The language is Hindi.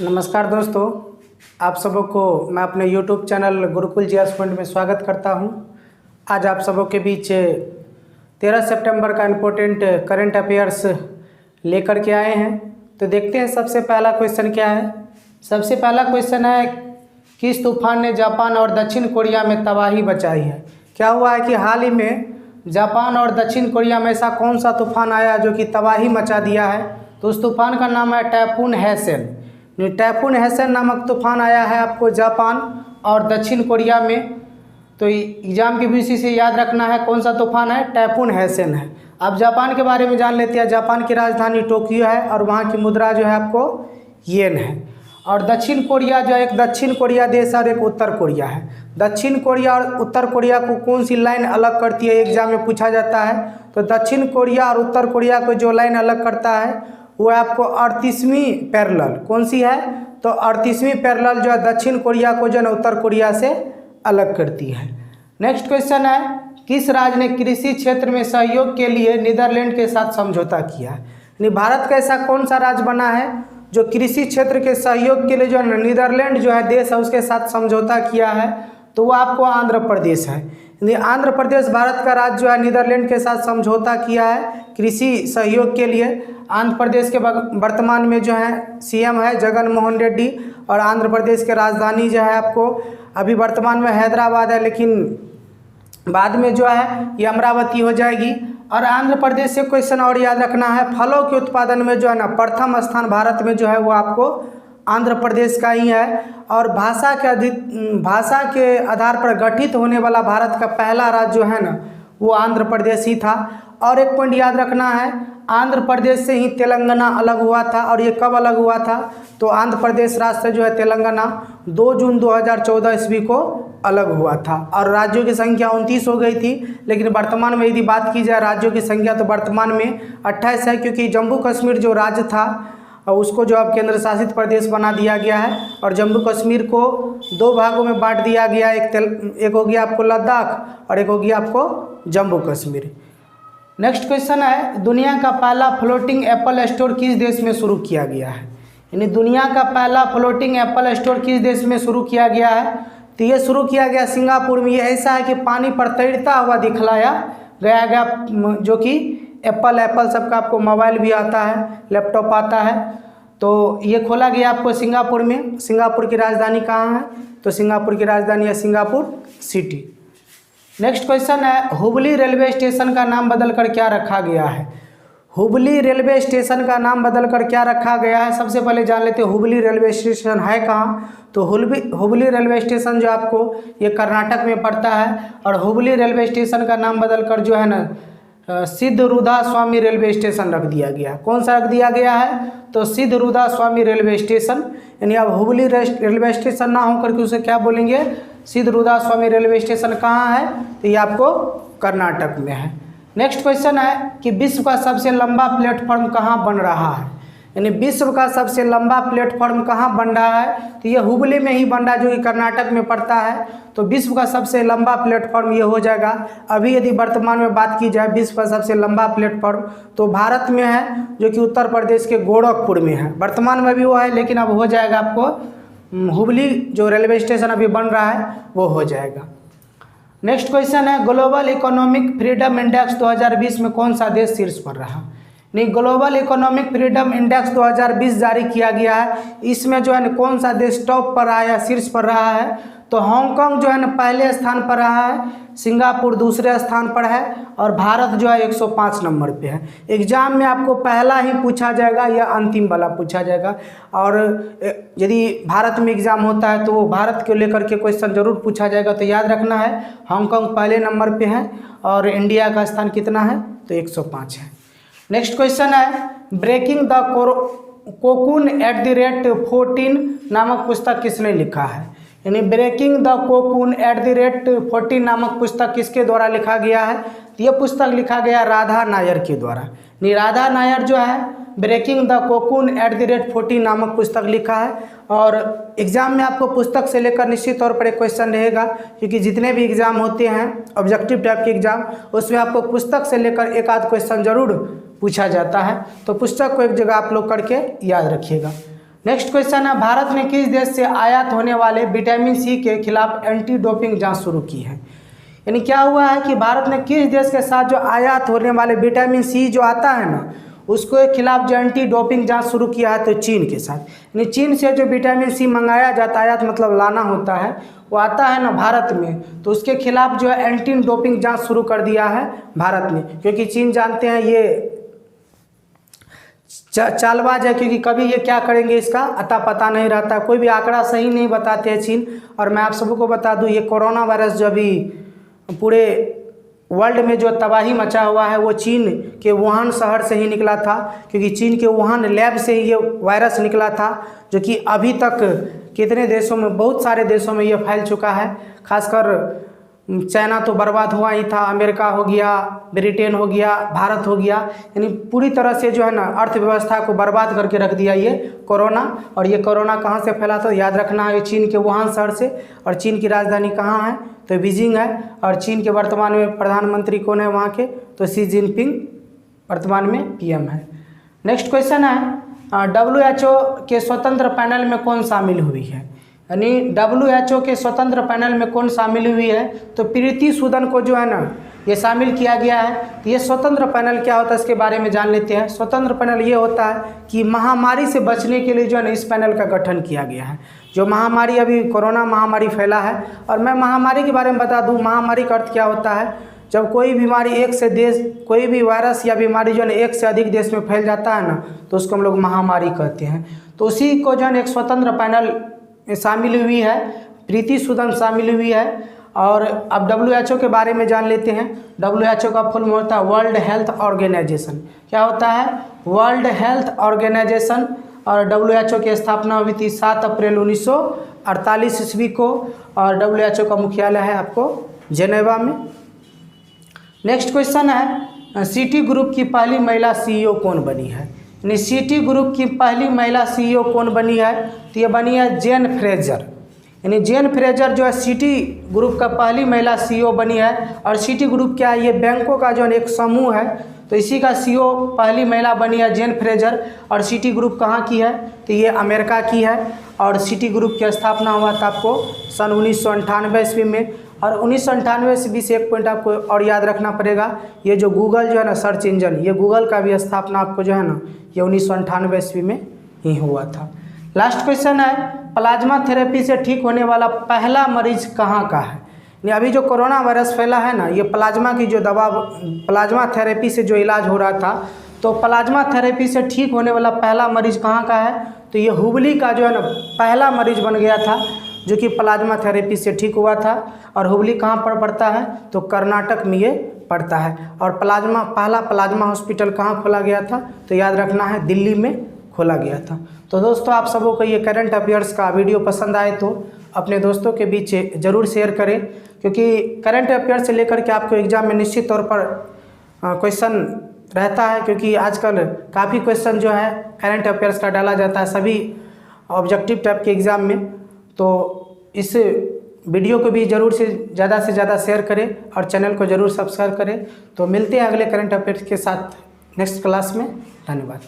नमस्कार दोस्तों, आप सबों को मैं अपने YouTube चैनल गुरुकुल जी पॉइंट में स्वागत करता हूं। आज आप सबों के बीच 13 सितंबर का इम्पोर्टेंट करंट अफेयर्स लेकर के आए हैं। तो देखते हैं सबसे पहला क्वेश्चन क्या है। सबसे पहला क्वेश्चन है, किस तूफान ने जापान और दक्षिण कोरिया में तबाही मचाई है। क्या हुआ है कि हाल ही में जापान और दक्षिण कोरिया में ऐसा कौन सा तूफान आया जो कि तबाही मचा दिया है। तो उस तूफान का नाम है टाइफून हैसेन। टाइफून हैसेन नामक तूफान आया है आपको जापान और दक्षिण कोरिया में। तो एग्जाम की विषय से याद रखना है कौन सा तूफान है, टाइफून हैसेन है। अब जापान के बारे में जान लेते हैं। जापान की राजधानी टोक्यो है और वहाँ की मुद्रा जो है आपको येन है। और दक्षिण कोरिया जो है, एक दक्षिण कोरिया देश और एक उत्तर कोरिया है। दक्षिण कोरिया और उत्तर कोरिया को कौन सी लाइन अलग करती है, एग्जाम में पूछा जाता है। तो दक्षिण कोरिया और उत्तर कोरिया को जो लाइन अलग करता है वो आपको 38वीं पैरेलल। कौन सी है, तो 38वीं पैरेलल जो है दक्षिण कोरिया को जो है उत्तर कोरिया से अलग करती है। नेक्स्ट क्वेश्चन है, किस राज्य ने कृषि क्षेत्र में सहयोग के लिए नीदरलैंड के साथ समझौता किया है। यानी भारत का ऐसा कौन सा राज्य बना है जो कृषि क्षेत्र के सहयोग के लिए जो है नीदरलैंड जो है देश है उसके साथ समझौता किया है। तो वो आपको आंध्र प्रदेश है। यानी आंध्र प्रदेश भारत का राज्य जो है नीदरलैंड के साथ समझौता किया है कृषि सहयोग के लिए। आंध्र प्रदेश के वर्तमान में जो है सीएम है जगन मोहन रेड्डी और आंध्र प्रदेश के राजधानी जो है आपको अभी वर्तमान में हैदराबाद है, लेकिन बाद में जो है ये अमरावती हो जाएगी। और आंध्र प्रदेश से क्वेश्चन और याद रखना है, फलों के उत्पादन में जो है ना प्रथम स्थान भारत में जो है वो आपको आंध्र प्रदेश का ही है। और भाषा के आधार पर गठित होने वाला भारत का पहला राज्य जो है ना वो आंध्र प्रदेश ही था। और एक पॉइंट याद रखना है, आंध्र प्रदेश से ही तेलंगाना अलग हुआ था। और ये कब अलग हुआ था, तो आंध्र प्रदेश राज्य से जो है तेलंगाना 2 जून 2014 ईस्वी को अलग हुआ था। और राज्यों की संख्या 29 हो गई थी, लेकिन वर्तमान में यदि बात की जाए राज्यों की संख्या तो वर्तमान में 28 है, क्योंकि जम्मू कश्मीर जो राज्य था उसको जो अब केंद्र शासित प्रदेश बना दिया गया है। और जम्मू कश्मीर को 2 भागों में बांट दिया गया, एक हो गया आपको लद्दाख और एक हो गया आपको जम्मू कश्मीर। नेक्स्ट क्वेश्चन है, दुनिया का पहला फ्लोटिंग एप्पल स्टोर किस देश में शुरू किया गया है। यानी दुनिया का पहला फ्लोटिंग एप्पल स्टोर किस देश में शुरू किया गया है, तो ये शुरू किया गया सिंगापुर में। ये ऐसा है कि पानी पर तैरता हुआ दिखलाया गया जो कि एप्पल सबका आपको मोबाइल भी आता है, लैपटॉप आता है। तो ये खोला गया आपको सिंगापुर में। सिंगापुर की राजधानी कहाँ है, तो सिंगापुर की राजधानी है सिंगापुर सिटी। नेक्स्ट क्वेश्चन है, हुबली रेलवे स्टेशन का नाम बदलकर क्या रखा गया है। हुबली रेलवे स्टेशन का नाम बदलकर क्या रखा गया है। सबसे पहले जान लेते हैं हुबली रेलवे स्टेशन है कहाँ। तो हुबली रेलवे स्टेशन जो आपको ये कर्नाटक में पड़ता है। और हुबली रेलवे स्टेशन का नाम बदलकर जो है ना सिद्धरूधा स्वामी रेलवे स्टेशन रख दिया गया। कौन सा रख दिया गया है, तो सिद्धरूधा स्वामी रेलवे स्टेशन। यानी अब हुबली रेलवे स्टेशन ना होकर के उसे क्या बोलेंगे, सिद्धरूधा स्वामी रेलवे स्टेशन कहाँ है, तो ये आपको कर्नाटक में है। नेक्स्ट क्वेश्चन है कि विश्व का सबसे लंबा प्लेटफॉर्म कहाँ बन रहा है। यानी विश्व का सबसे लंबा प्लेटफॉर्म कहाँ बन रहा है, तो ये हुबली में ही बन रहा है जो कि कर्नाटक में पड़ता है। तो विश्व का सबसे लंबा प्लेटफॉर्म ये हो जाएगा। अभी यदि वर्तमान में बात की जाए विश्व का सबसे लंबा प्लेटफॉर्म तो भारत में है, जो कि उत्तर प्रदेश के गोरखपुर में है। वर्तमान में भी वो है, लेकिन अब हो जाएगा आपको हुबली जो रेलवे स्टेशन अभी बन रहा है वो हो जाएगा। नेक्स्ट क्वेश्चन है, ग्लोबल इकोनॉमिक फ्रीडम इंडेक्स 2020 में कौन सा देश शीर्ष पर रहा। नहीं, ग्लोबल इकोनॉमिक फ्रीडम इंडेक्स 2020 जारी किया गया है। इसमें जो है ना कौन सा देश टॉप पर रहा या शीर्ष पर रहा है, तो हांगकांग जो है ना पहले स्थान पर रहा है, सिंगापुर दूसरे स्थान पर है और भारत जो है 105 नंबर पे है। एग्जाम में आपको पहला ही पूछा जाएगा या अंतिम वाला पूछा जाएगा। और यदि भारत में एग्जाम होता है तो वो भारत को लेकर के क्वेश्चन जरूर पूछा जाएगा। तो याद रखना है हांगकांग पहले नंबर पे है और इंडिया का स्थान कितना है, तो 105 है। नेक्स्ट क्वेश्चन है, ब्रेकिंग द कोकून @14 नामक पुस्तक किसने लिखा है। यानी ब्रेकिंग द कोकून @14 नामक पुस्तक किसके द्वारा लिखा गया है, तो यह पुस्तक लिखा गया राधा नायर के द्वारा। राधा नायर जो है ब्रेकिंग द कोकून @14 नामक पुस्तक लिखा है। और एग्जाम में आपको पुस्तक से लेकर निश्चित तौर पर एक क्वेश्चन रहेगा, क्योंकि जितने भी एग्जाम होते हैं ऑब्जेक्टिव टाइप के एग्जाम उसमें आपको पुस्तक से लेकर एक आध क्वेश्चन जरूर पूछा जाता है। तो पुस्तक को एक जगह आप लोग करके याद रखिएगा। नेक्स्ट क्वेश्चन है, भारत ने किस देश से आयात होने वाले विटामिन सी के खिलाफ एंटी डोपिंग जांच शुरू की है? यानी क्या हुआ है कि भारत ने किस देश के साथ जो आयात होने वाले विटामिन सी जो आता है ना, उसके खिलाफ जो एंटी डोपिंग जांच शुरू किया है, तो चीन के साथ। यानी चीन से जो विटामिन सी मंगाया जाता है, आयात मतलब लाना होता है, वो आता है ना भारत में, तो उसके खिलाफ जो है एंटी डोपिंग जांच शुरू कर दिया है भारत ने। क्योंकि चीन जानते हैं ये चालबाज है, क्योंकि कभी ये क्या करेंगे इसका अता पता नहीं रहता, कोई भी आंकड़ा सही नहीं बताते हैं चीन। और मैं आप सबको बता दूं, ये कोरोना वायरस जो अभी पूरे वर्ल्ड में जो तबाही मचा हुआ है, वो चीन के वुहान शहर से ही निकला था। क्योंकि चीन के वुहान लैब से ही ये वायरस निकला था, जो कि अभी तक कितने देशों में, बहुत सारे देशों में ये फैल चुका है। खासकर चाइना तो बर्बाद हुआ ही था, अमेरिका हो गया, ब्रिटेन हो गया, भारत हो गया, यानी पूरी तरह से जो है ना अर्थव्यवस्था को बर्बाद करके रख दिया ये कोरोना। और ये कोरोना कहाँ से फैला था, याद रखना है, चीन के वुहान शहर से। और चीन की राजधानी कहाँ है, तो बीजिंग है। और चीन के वर्तमान में प्रधानमंत्री कौन है वहाँ के, तो शी जिनपिंग वर्तमान में पीएम है। नेक्स्ट क्वेश्चन है, WHO के स्वतंत्र पैनल में कौन शामिल हुई है? यानी WHO के स्वतंत्र पैनल में कौन शामिल हुई है, तो प्रीति सूदन को जो है ना ये शामिल किया गया है। तो ये स्वतंत्र पैनल क्या होता है, इसके बारे में जान लेते हैं। स्वतंत्र पैनल ये होता है कि महामारी से बचने के लिए जो है ना इस पैनल का गठन किया गया है। जो महामारी अभी कोरोना महामारी फैला है, और मैं महामारी के बारे में बता दूँ, महामारी का अर्थ क्या होता है, जब कोई बीमारी एक से देश, कोई भी वायरस या बीमारी जो है एक से अधिक देश में फैल जाता है ना, तो उसको हम लोग महामारी कहते हैं। तो उसी को जो है एक स्वतंत्र पैनल शामिल हुई है, प्रीति सूदन शामिल हुई है। और अब WHO के बारे में जान लेते हैं। WHO का फुल होता है वर्ल्ड हेल्थ ऑर्गेनाइजेशन। क्या होता है, वर्ल्ड हेल्थ ऑर्गेनाइजेशन। और WHO की स्थापना हुई थी 7 अप्रैल 1948 ईस्वी को। और WHO का मुख्यालय है आपको जेनेवा में। नेक्स्ट क्वेश्चन है, सिटी ग्रुप की पहली महिला CEO कौन बनी है? यानी सिटी ग्रुप की पहली महिला CEO कौन बनी है, तो ये बनी है जेन फ्रेजर। यानी जेन फ्रेजर जो है सिटी ग्रुप का पहली महिला CEO बनी है। और सिटी ग्रुप क्या है, ये बैंकों का जो है एक समूह है, तो इसी का CEO पहली महिला बनी है जेन फ्रेजर। और सिटी ग्रुप कहाँ की है, तो ये अमेरिका की है। और सिटी ग्रुप की स्थापना हुआ था आपको सन 1998 ईस्वी में। और 1998 ईस्वी से एक पॉइंट आपको और याद रखना पड़ेगा, ये जो गूगल जो है ना सर्च इंजन, ये गूगल का भी स्थापना आपको जो है ना ये 1998 ईस्वी में ही हुआ था। लास्ट क्वेश्चन है, प्लाज्मा थेरेपी से ठीक होने वाला पहला मरीज कहाँ का है? अभी जो कोरोना वायरस फैला है ना, ये प्लाज्मा की जो दवा, प्लाज्मा थेरेपी से जो इलाज हो रहा था, तो प्लाज्मा थेरेपी से ठीक होने वाला पहला मरीज कहाँ का है, तो ये हुबली का जो है ना पहला मरीज बन गया था, जो कि प्लाज्मा थेरेपी से ठीक हुआ था। और हुबली कहाँ पर पड़ता है, तो कर्नाटक में ये पड़ता है। और पहला प्लाज्मा हॉस्पिटल कहाँ खोला गया था, तो याद रखना है दिल्ली में खोला गया था। तो दोस्तों आप सबों को ये करंट अफेयर्स का वीडियो पसंद आए तो अपने दोस्तों के बीच ज़रूर शेयर करें, क्योंकि करंट अफेयर्स से लेकर के आपको एग्ज़ाम में निश्चित तौर पर क्वेश्चन रहता है। क्योंकि आजकल काफ़ी क्वेश्चन जो है करंट अफेयर्स का डाला जाता है सभी ऑब्जेक्टिव टाइप के एग्ज़ाम में। तो इस वीडियो को भी ज़रूर से ज़्यादा शेयर करें और चैनल को ज़रूर सब्सक्राइब करें। तो मिलते हैं अगले करंट अफेयर्स के साथ नेक्स्ट क्लास में। धन्यवाद।